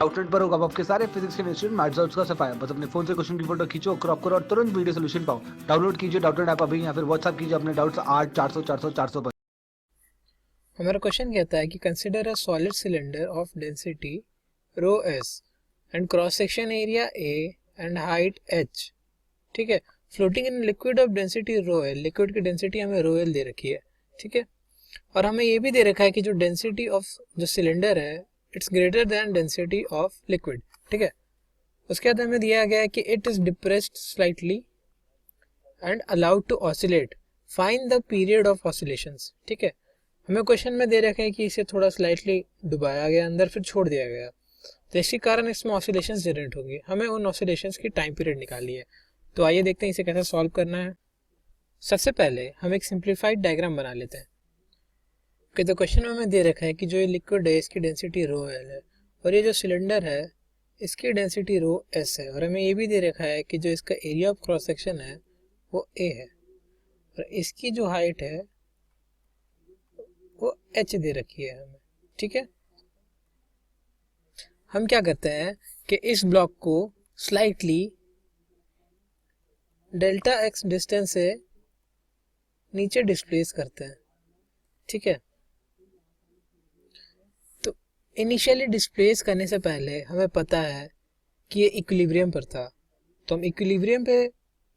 Outlet पर होगा आपके सारे फिजिक्स के इंस्टीट्यूट मैथ्स का सफाया। बस अपने फोन से क्वेश्चन की फोटो खींचो, क्रॉप करो और तुरंत वीडियो सोल्यूशन पाओ। डाउनलोड कीजिए डाउटनेट ऐप अभी या फिर व्हाट्सएप कीजिए अपने डाउट्स 8 400 400 400 पर। हमारा क्वेश्चन कहता है कि consider a solid cylinder of density rho S and cross section area A and height H. ठीक है, floating in liquid of density rho L. Liquid की डेंसिटी हमें रो एल दे रखी है। ठीक है, और हमें ये भी दे रखा है कि जो डेंसिटी ऑफ जो सिलेंडर है it's greater than density of liquid. ठीक है, उसके बाद हमें दिया गया है कि it is depressed slightly and allowed to oscillate, find the period of oscillations. ठीक है, हमें क्वेश्चन में दे रखा है कि इसे थोड़ा स्लाइटली डुबाया गया अंदर, फिर छोड़ दिया गया, तो इसी कारण इसमें ऑसिलेशंस जनरेट होंगी। हमें उन ऑसिलेशंस की टाइम पीरियड निकालनी है। तो आइए देखते हैं इसे कैसे सॉल्व करना है। सबसे पहले हम एक सिंप्लीफाइड डायग्राम बना लेते हैं। ओके, तो क्वेश्चन में हमें दे रखा है कि जो ये लिक्विड है इसकी डेंसिटी रो एल है और ये जो सिलेंडर है इसकी डेंसिटी रो एस है, और हमें ये भी दे रखा है कि जो इसका एरिया ऑफ क्रॉस सेक्शन है वो ए है और इसकी जो हाइट है वो एच दे रखी है हमें। ठीक है, हम क्या करते हैं कि इस ब्लॉक को स्लाइटली डेल्टा एक्स डिस्टेंस से नीचे डिस्प्लेस करते हैं। ठीक है, तो इनिशियली डिस्प्लेस करने से पहले हमें पता है कि ये इक्विलिब्रियम पर था, तो हम इक्विलिब्रियम पे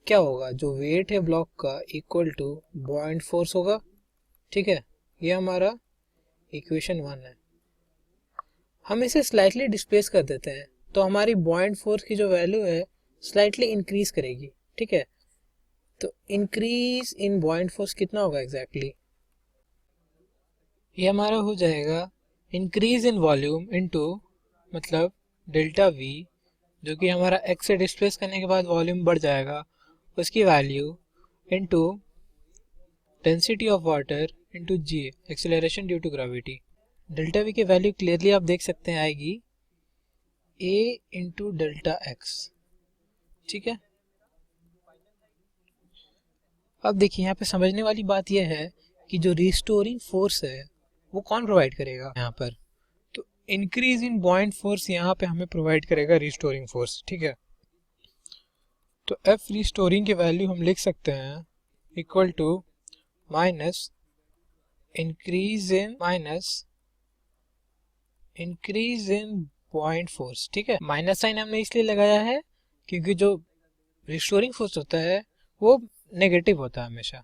क्या होगा, जो वेट है ब्लॉक का इक्वल टू बॉइंट फोर्स होगा। ठीक है, ये हमारा इक्वेशन 1 है। हम इसे स्लाइटली डिस्प्लेस कर देते हैं तो हमारी बॉइंट फोर्स की जो वैल्यू है स्लाइटली इंक्रीज करेगी। ठीक है, तो इंक्रीज इन बॉइंट फोर्स कितना होगा एग्जैक्टली, ये हमारा हो जाएगा इंक्रीज इन वॉल्यूम इनटू मतलब डेल्टा वी, जो कि हमारा एक्स से डिस्प्लेस करने के बाद वॉल्यूम बढ़ जाएगा, उसकी value into density of water into G, acceleration due to gravity. Delta V की वैल्यू क्लियरली आप देख सकते हैं आएगी a इंटू डेल्टा एक्स। ठीक है, अब देखिए यहाँ पे समझने वाली बात यह है कि जो रिस्टोरिंग फोर्स है वो कौन प्रोवाइड करेगा यहाँ पर, तो इंक्रीज इन बॉइंट फोर्स यहाँ पे हमें प्रोवाइड करेगा रिस्टोरिंग फोर्स। ठीक है, तो एफ रिस्टोरिंग की वैल्यू हम लिख सकते हैं equal to minus increase in point force. ठीक है, माइनस साइन हमने इसलिए लगाया है क्योंकि जो रिस्टोरिंग फोर्स होता है वो नेगेटिव होता है हमेशा।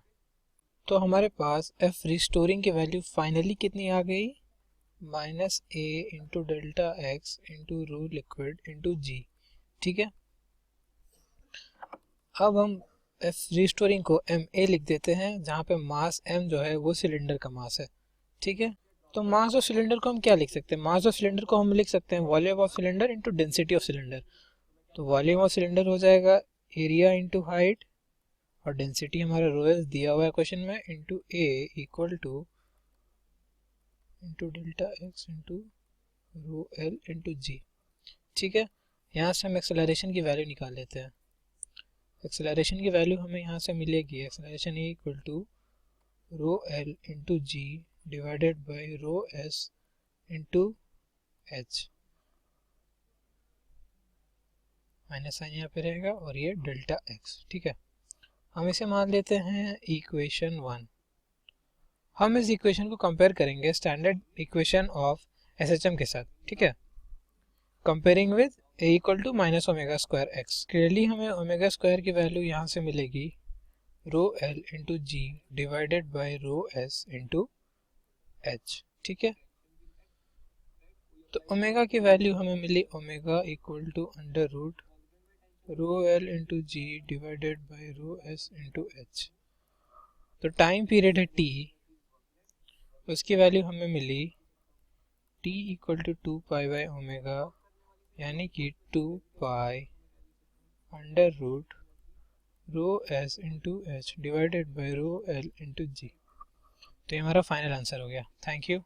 तो हमारे पास एफ रिस्टोरिंग की वैल्यू फाइनली कितनी आ गई, माइनस ए इंटू डेल्टा एक्स इंटू रू लिक्विड इंटू जी। ठीक है, अब हम एफ रिस्टोरिंग को एम ए लिख देते हैं जहाँ पे मास एम जो है वो सिलेंडर का मास है। ठीक है, तो मास ऑफ सिलेंडर को हम क्या लिख सकते हैं, मास ऑफ सिलेंडर को हम लिख सकते हैं volume of cylinder into density of cylinder. तो वॉल्यूम ऑफ सिलेंडर हो जाएगा एरिया इंटू हाइट और डेंसिटी हमारा रो एस दिया हुआ है क्वेश्चन में into A equal to into delta X into rho L into G. ठीक है, यहाँ से हम एक्सेलरेशन की वैल्यू निकाल लेते हैं। एक्सेलरेशन की वैल्यू हमें यहाँ से मिलेगी, acceleration equal to rho L into G divided by rho S into H, minus sign यहाँ पे रहेगा और ये डेल्टा एक्स। ठीक है, हम इसे मान लेते हैं इक्वेशन 1। हम इस इक्वेशन को कंपेयर करेंगे स्टैंडर्ड इक्वेशन ऑफ एसएचएम के साथ। ठीक है, comparing with A equal to minus omega square X. Clearly हमें ओमेगा स्क्वायर की वैल्यू यहाँ से मिलेगी rho L into G divided by rho S into H. ठीक है, तो ओमेगा की वैल्यू हमें मिली omega equal to under root rho L into G divided by rho S into H. तो टाइम पीरियड है टी, उसकी वैल्यू हमें मिली T equal to 2 pi by omega, यानी कि 2 pi under root rho S into H divided by rho L into G. तो ये हमारा फाइनल आंसर हो गया। Thank you.